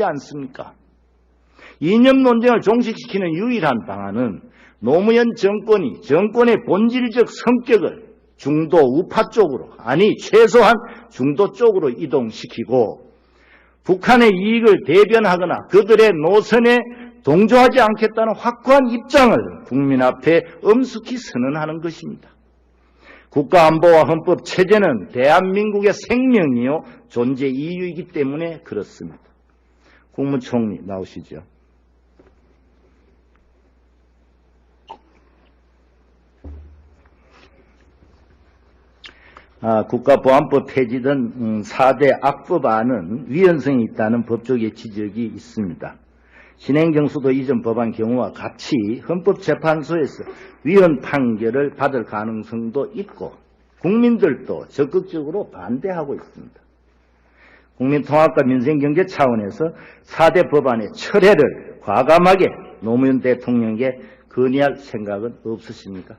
않습니까? 이념 논쟁을 종식시키는 유일한 방안은 노무현 정권이 정권의 본질적 성격을 중도 우파 쪽으로, 아니 최소한 중도 쪽으로 이동시키고 북한의 이익을 대변하거나 그들의 노선에 동조하지 않겠다는 확고한 입장을 국민 앞에 엄숙히 선언하는 것입니다. 국가안보와 헌법 체제는 대한민국의 생명이요 존재 이유이기 때문에 그렇습니다. 국무총리 나오시죠. 국가보안법 폐지된 4대 악법안은 위헌성이 있다는 법조계 지적이 있습니다. 신행정수도 이전 법안 경우와 같이 헌법재판소에서 위헌 판결을 받을 가능성도 있고 국민들도 적극적으로 반대하고 있습니다. 국민통합과 민생경제 차원에서 4대 법안의 철회를 과감하게 노무현 대통령에게 건의할 생각은 없으십니까?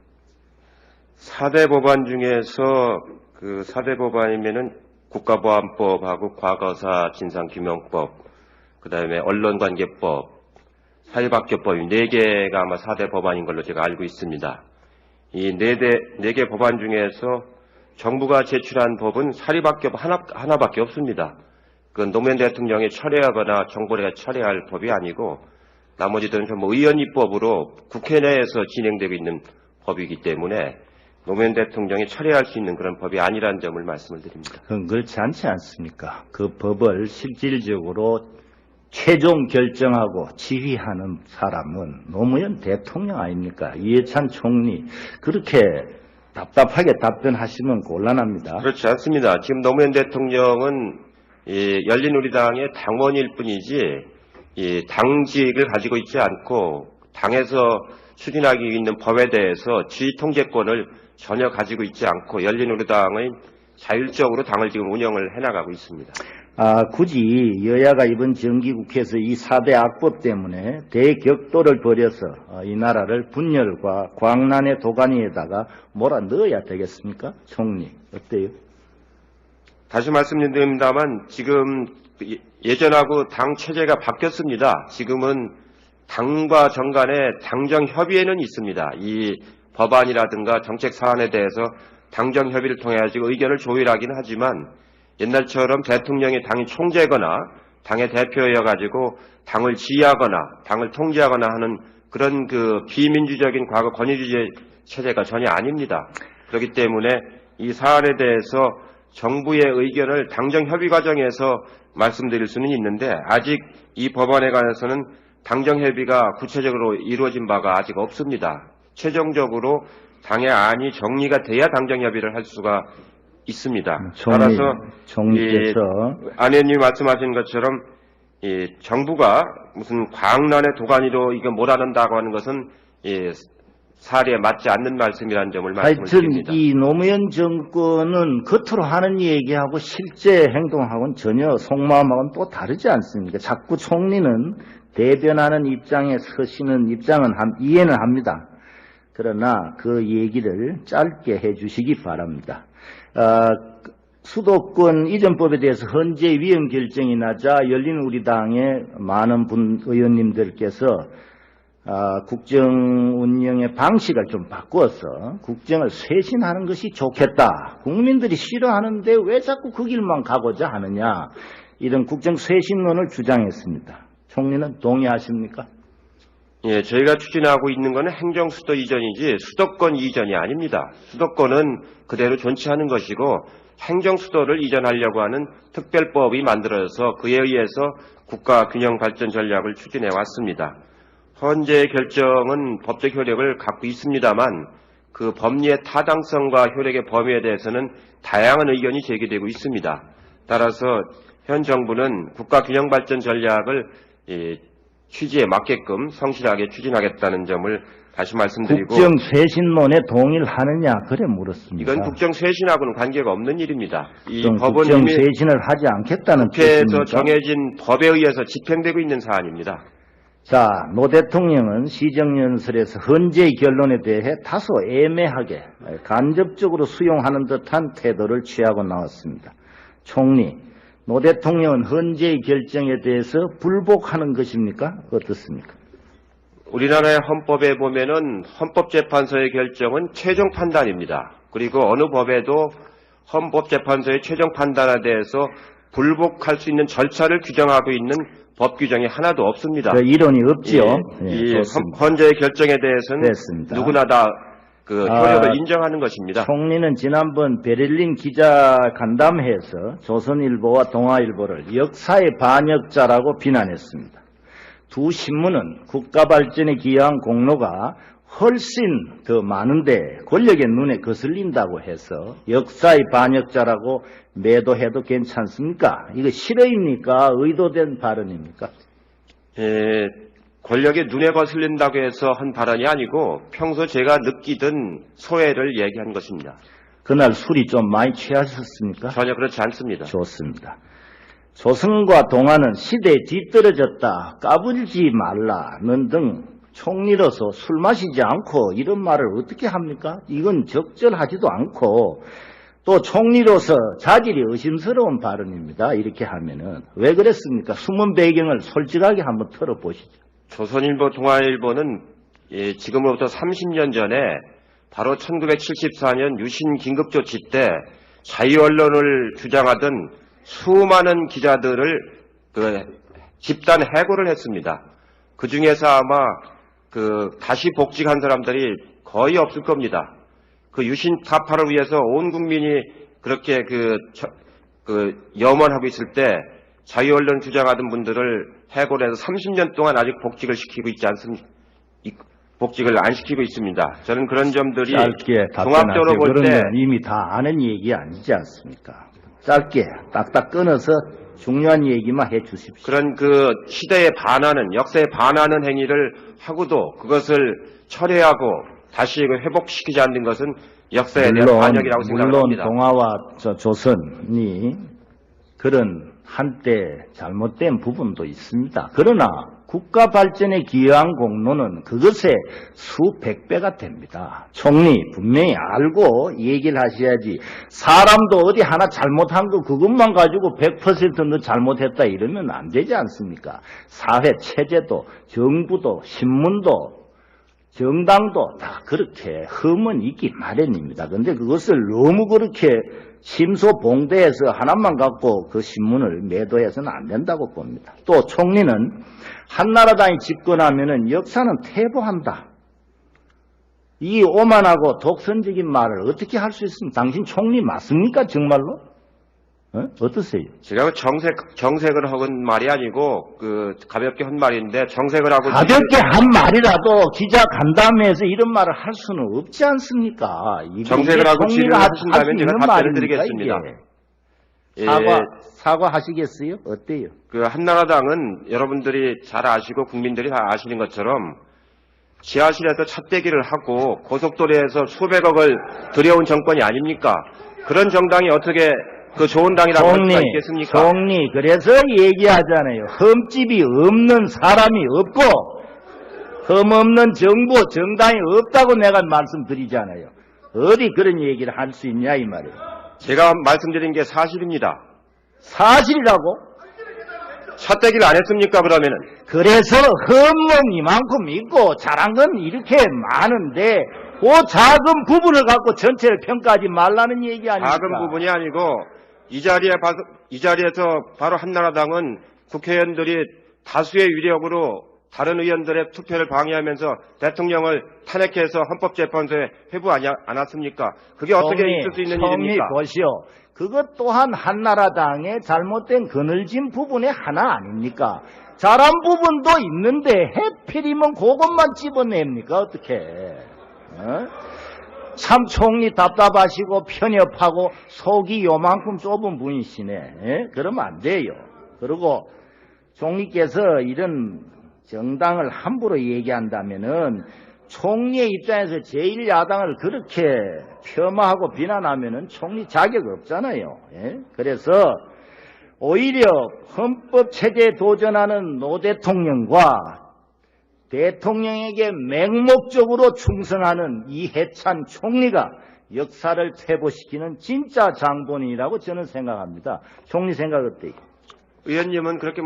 4대 법안 중에서 그 4대 법안이면은 국가보안법하고 과거사 진상규명법, 그 다음에 언론관계법, 사회박교법 이 4개가 아마 4대 법안인 걸로 제가 알고 있습니다. 이 4개 법안 중에서 정부가 제출한 법은 사립학교 하나밖에 없습니다. 그건 노무현 대통령이 철회하거나 정부가 철회할 법이 아니고 나머지들은 전부 의원 입법으로 국회 내에서 진행되고 있는 법이기 때문에 노무현 대통령이 철회할 수 있는 그런 법이 아니라는 점을 말씀을 드립니다. 그건 그렇지 않지 않습니까? 그 법을 실질적으로 최종 결정하고 지휘하는 사람은 노무현 대통령 아닙니까? 이해찬 총리 그렇게 답답하게 답변하시면 곤란합니다. 그렇지 않습니다. 지금 노무현 대통령은 열린우리당의 당원일 뿐이지 당직을 가지고 있지 않고 당에서 추진하기 있는 법에 대해서 지휘 통제권을 전혀 가지고 있지 않고 열린우리당의 자율적으로 당을 지금 운영을 해나가고 있습니다. 굳이 여야가 이번 정기국회에서 이 4대 악법 때문에 대격돌을 벌여서 이 나라를 분열과 광란의 도가니에다가 몰아넣어야 되겠습니까? 총리 어때요? 다시 말씀드립니다만 지금 예전하고 당 체제가 바뀌었습니다. 지금은 당과 정 간에 당정 협의회는 있습니다. 이 법안이라든가 정책 사안에 대해서 당정 협의를 통해 가지고 의견을 조율하긴 하지만 옛날처럼 대통령이 당의 총재거나 당의 대표여 가지고 당을 지휘하거나 당을 통제하거나 하는 그런 그 비민주적인 과거 권위주의 체제가 전혀 아닙니다. 그렇기 때문에 이 사안에 대해서 정부의 의견을 당정 협의 과정에서 말씀드릴 수는 있는데 아직 이 법안에 관해서는 당정 협의가 구체적으로 이루어진 바가 아직 없습니다. 최종적으로 당의 안이 정리가 돼야 당정 협의를 할 수가 있습니다. 따라서 안 의원님이 말씀하신 것처럼 정부가 무슨 광란의 도가니로 이거 몰아넣는다고 하는 것은 사례에 맞지 않는 말씀이라는 점을 말씀을 드립니다. 하여튼 이 노무현 정권은 겉으로 하는 얘기하고 실제 행동하고는 전혀 속마음하고는 또 다르지 않습니까? 자꾸 총리는 대변하는 입장에 서시는 입장은 이해는 합니다. 그러나 그 얘기를 짧게 해주시기 바랍니다. 수도권 이전법에 대해서 헌재 위헌 결정이 나자 열린우리당의 많은 의원님들께서 국정 운영의 방식을 좀 바꾸어서 국정을 쇄신하는 것이 좋겠다. 국민들이 싫어하는데 왜 자꾸 그 길만 가고자 하느냐. 이런 국정 쇄신론을 주장했습니다. 총리는 동의하십니까? 예, 저희가 추진하고 있는 것은 행정수도 이전이지 수도권 이전이 아닙니다. 수도권은 그대로 존치하는 것이고 행정수도를 이전하려고 하는 특별법이 만들어져서 그에 의해서 국가균형발전 전략을 추진해 왔습니다. 헌재의 결정은 법적 효력을 갖고 있습니다만 그 법리의 타당성과 효력의 범위에 대해서는 다양한 의견이 제기되고 있습니다. 따라서 현 정부는 국가균형발전 전략을 취지에 맞게끔 성실하게 추진하겠다는 점을 다시 말씀드리고 국정 쇄신론에 동의를 하느냐 그래 물었습니다. 이건 국정 쇄신하고는 관계가 없는 일입니다. 이 법은 국정 쇄신을 하지 않겠다는 국회에서 정해진 법에 의해서 집행되고 있는 사안입니다. 자, 노 대통령은 시정연설에서 헌재의 결론에 대해 다소 애매하게 간접적으로 수용하는 듯한 태도를 취하고 나왔습니다. 총리, 노 대통령은 헌재의 결정에 대해서 불복하는 것입니까? 어떻습니까? 우리나라의 헌법에 보면은 헌법재판소의 결정은 최종 판단입니다. 그리고 어느 법에도 헌법재판소의 최종 판단에 대해서 불복할 수 있는 절차를 규정하고 있는 법 규정이 하나도 없습니다. 그 이론이 없지요. 이 좋습니다. 헌재의 결정에 대해서는 됐습니다. 누구나 다 그 효력을 인정하는 것입니다. 총리는 지난번 베를린 기자 간담회에서 조선일보와 동아일보를 역사의 반역자라고 비난했습니다. 두 신문은 국가 발전에 기여한 공로가 훨씬 더 많은데 권력의 눈에 거슬린다고 해서 역사의 반역자라고 매도해도 괜찮습니까? 이거 실의입니까? 의도된 발언입니까? 권력의 눈에 거슬린다고 해서 한 발언이 아니고 평소 제가 느끼던 소외를 얘기한 것입니다. 그날 술이 좀 많이 취하셨습니까? 전혀 그렇지 않습니다. 좋습니다. 조선과 동아는 시대에 뒤떨어졌다, 까불지 말라는 등 총리로서 술 마시지 않고 이런 말을 어떻게 합니까? 이건 적절하지도 않고 또 총리로서 자질이 의심스러운 발언입니다. 이렇게 하면은 왜 그랬습니까? 숨은 배경을 솔직하게 한번 털어보시죠. 조선일보, 동아일보는 지금으로부터 30년 전에 바로 1974년 유신 긴급조치 때 자유언론을 주장하던 수많은 기자들을 집단 해고를 했습니다. 그 중에서 아마 다시 복직한 사람들이 거의 없을 겁니다. 그 유신 타파를 위해서 온 국민이 그렇게 염원하고 있을 때 자유언론 주장하던 분들을 해고를 해서 30년 동안 아직 복직을 시키고 있지 않습니다. 복직을 안 시키고 있습니다. 저는 그런 점들이 짧게 종합적으로 볼 때 그러면 이미 다 아는 얘기 아니지 않습니까? 짧게 딱딱 끊어서 중요한 얘기만 해 주십시오. 그런 시대에 반하는, 역사에 반하는 행위를 하고도 그것을 철회하고 다시 회복시키지 않는 것은 역사에 대한 반역이라고 생각합니다. 물론 동아와 조선이 그런 한때 잘못된 부분도 있습니다. 그러나 국가 발전에 기여한 공로는 그것의 수백 배가 됩니다. 총리 분명히 알고 얘기를 하셔야지. 사람도 어디 하나 잘못한 거 그것만 가지고 100%너 잘못했다 이러면 안 되지 않습니까? 사회 체제도 정부도 신문도 정당도 다 그렇게 흠은 있기 마련입니다. 그런데 그것을 너무 그렇게 심소봉대해서 하나만 갖고 그 신문을 매도해서는 안 된다고 봅니다. 또 총리는 한나라당이 집권하면은 역사는 퇴보한다. 이 오만하고 독선적인 말을 어떻게 할 수 있습니까? 당신 총리 맞습니까? 정말로? 어떠세요? 제가 정색을 한 말이 아니고 가볍게 한 말인데 정색을 하고 가볍게 한 말이라도 기자 간담회에서 이런 말을 할 수는 없지 않습니까? 정색을 하고 질의를 하신다면 제가 답변을 드리겠습니다. 사과하시겠어요? 어때요? 한나라당은 여러분들이 잘 아시고 국민들이 다 아시는 것처럼 지하실에서 찻대기를 하고 고속도로에서 수백억을 들여온 정권이 아닙니까? 그런 정당이 어떻게 좋은 당이라고 할 수가 있겠습니까? 총리, 그래서 얘기하잖아요. 흠집이 없는 사람이 없고 흠 없는 정부, 정당이 없다고 내가 말씀드리잖아요. 어디 그런 얘기를 할 수 있냐 이 말이에요. 제가 말씀드린 게 사실입니다. 사실이라고? 찻대기를 안 했습니까 그러면은? 그래서 흠은 이만큼 있고 잘한 건 이렇게 많은데 그 작은 부분을 갖고 전체를 평가하지 말라는 얘기 아닙니까? 작은 부분이 아니고 이 자리에서 바로 한나라당은 국회의원들이 다수의 위력으로 다른 의원들의 투표를 방해하면서 대통령을 탄핵해서 헌법재판소에 회부하지 않았습니까? 그게 어떻게 있을 수 있는 일입니까? 보시오. 그것 또한 한나라당의 잘못된 그늘진 부분의 하나 아닙니까? 잘한 부분도 있는데 해필이면 그것만 집어냅니까? 어떻게? 참 총리 답답하시고 편협하고 속이 요만큼 좁은 분이시네. 그러면 안 돼요. 그리고 총리께서 이런 정당을 함부로 얘기한다면은 총리의 입장에서 제1야당을 그렇게 폄하하고 비난하면은 총리 자격 없잖아요. 그래서 오히려 헌법체제에 도전하는 노 대통령과 대통령에게 맹목적으로 충성하는 이해찬 총리가 역사를 퇴보시키는 진짜 장본인이라고 저는 생각합니다. 총리 생각 어때요? 의원님은 그렇게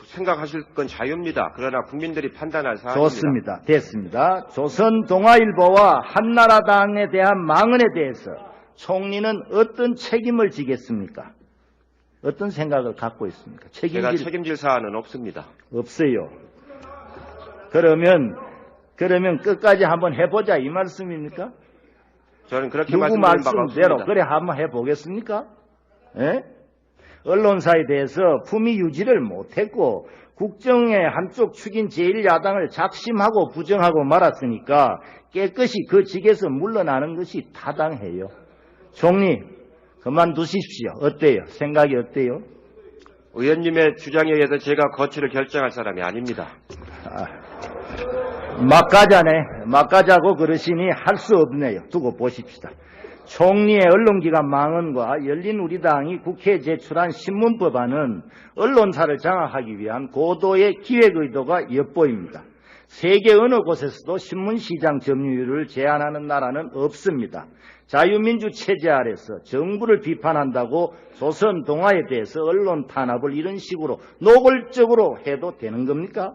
생각하실 건 자유입니다. 그러나 국민들이 판단할 사안입니다. 좋습니다. 됐습니다. 조선동아일보와 한나라당에 대한 망언에 대해서 총리는 어떤 책임을 지겠습니까? 어떤 생각을 갖고 있습니까? 제가 책임질 사안은 없습니다. 없어요. 그러면 끝까지 한번 해보자 이 말씀입니까? 저는 그렇게 누구 말씀드린 바가 말씀대로 없습니다. 그래 한번 해보겠습니까? 예? 언론사에 대해서 품위 유지를 못했고 국정의 한쪽 축인 제1야당을 작심하고 부정하고 말았으니까 깨끗이 그 직에서 물러나는 것이 타당해요. 총리 그만두십시오. 어때요? 생각이 어때요? 의원님의 주장에 의해서 제가 거취를 결정할 사람이 아닙니다. 막가자고 그러시니 할 수 없네요. 두고 보십시다. 총리의 언론기관 망언과 열린우리당이 국회에 제출한 신문법안은 언론사를 장악하기 위한 고도의 기획의도가 엿보입니다. 세계 어느 곳에서도 신문시장 점유율을 제한하는 나라는 없습니다. 자유민주 체제 아래서 정부를 비판한다고 조선 동아에 대해서 언론 탄압을 이런 식으로 노골적으로 해도 되는 겁니까?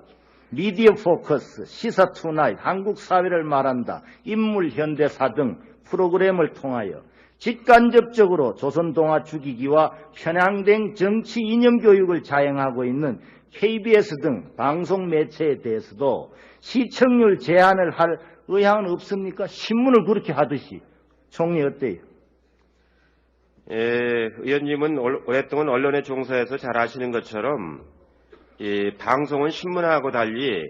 미디어 포커스, 시사 투나잇, 한국 사회를 말한다, 인물 현대사 등 프로그램을 통하여 직간접적으로 조선 동아 죽이기와 편향된 정치 이념 교육을 자행하고 있는 KBS 등 방송 매체에 대해서도 시청률 제한을 할 의향은 없습니까? 신문을 그렇게 하듯이. 총리 어때요? 의원님은 오랫동안 언론에 종사해서 잘 아시는 것처럼 이 방송은 신문하고 달리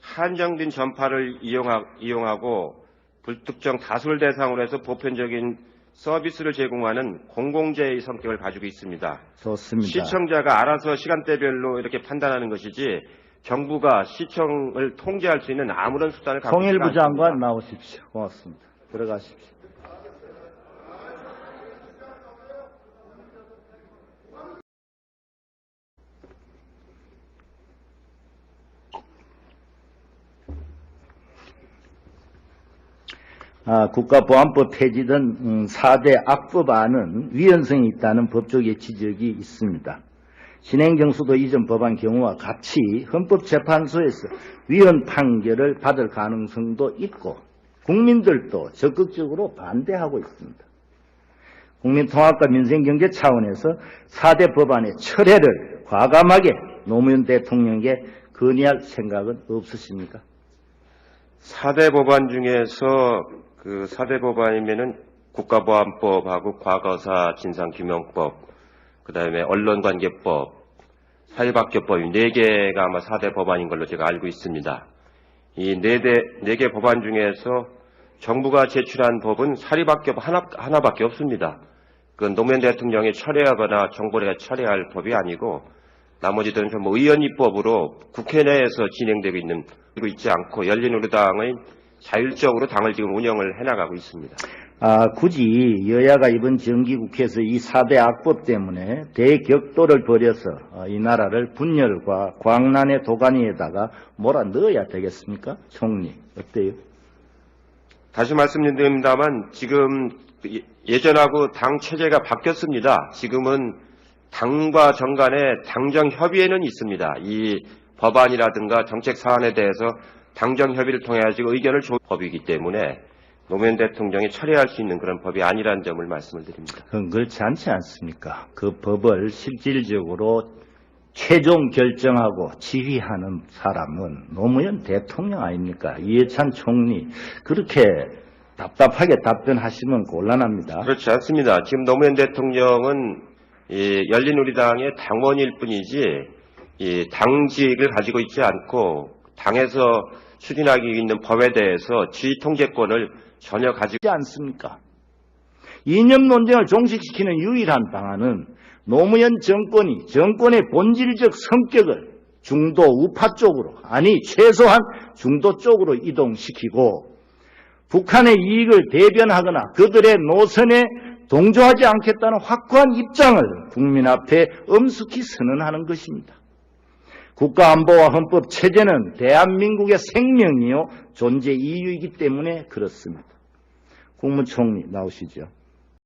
한정된 전파를 이용하고 불특정 다수를 대상으로 해서 보편적인 서비스를 제공하는 공공재의 성격을 가지고 있습니다. 좋습니다. 시청자가 알아서 시간대별로 이렇게 판단하는 것이지 정부가 시청을 통제할 수 있는 아무런 수단을 갖고 있지 않습니다. 통일부 장관 나오십시오. 고맙습니다. 들어가십시오. 국가보안법 폐지된 4대 악법안은 위헌성이 있다는 법조계 지적이 있습니다. 신행정수도 이전 법안 경우와 같이 헌법재판소에서 위헌 판결을 받을 가능성도 있고 국민들도 적극적으로 반대하고 있습니다. 국민통합과 민생경제 차원에서 4대 법안의 철회를 과감하게 노무현 대통령에게 건의할 생각은 없으십니까? 4대 법안 중에서 그 4대 법안이면은 국가보안법하고 과거사 진상규명법, 그 다음에 언론관계법, 사회박교법, 4개가 아마 4대 법안인 걸로 제가 알고 있습니다. 이 4개 법안 중에서 정부가 제출한 법은 사립학교법 하나밖에 없습니다. 그건 노무현 대통령이 철회하거나 정부가 철회할 법이 아니고 나머지들은 전부 의원 입법으로 국회 내에서 진행되고 있지 않고 열린우리당의 자율적으로 당을 지금 운영을 해나가고 있습니다. 굳이 여야가 이번 정기국회에서 이 4대 악법 때문에 대격돌을 벌여서 이 나라를 분열과 광란의 도가니에다가 몰아넣어야 되겠습니까? 총리 어때요? 다시 말씀드립니다만 지금 예전하고 당 체제가 바뀌었습니다. 지금은 당과 정 간의 당정 협의회는 있습니다. 이 법안이라든가 정책 사안에 대해서 당정 협의를 통해 가지고 의견을 준 법이기 때문에 노무현 대통령이 철회할 수 있는 그런 법이 아니라는 점을 말씀을 드립니다. 그건 그렇지 않지 않습니까? 그 법을 실질적으로 최종 결정하고 지휘하는 사람은 노무현 대통령 아닙니까? 이해찬 총리 그렇게 답답하게 답변하시면 곤란합니다. 그렇지 않습니다. 지금 노무현 대통령은 이 열린우리당의 당원일 뿐이지 이 당직을 가지고 있지 않고 당에서 추진하기 있는 법에 대해서 지휘 통제권을 전혀 가지고 있지 않습니까? 이념 논쟁을 종식시키는 유일한 방안은 노무현 정권이 정권의 본질적 성격을 중도 우파 쪽으로 아니 최소한 중도 쪽으로 이동시키고 북한의 이익을 대변하거나 그들의 노선에 동조하지 않겠다는 확고한 입장을 국민 앞에 엄숙히 선언하는 것입니다. 국가안보와 헌법 체제는 대한민국의 생명이요 존재 이유이기 때문에 그렇습니다. 국무총리 나오시죠.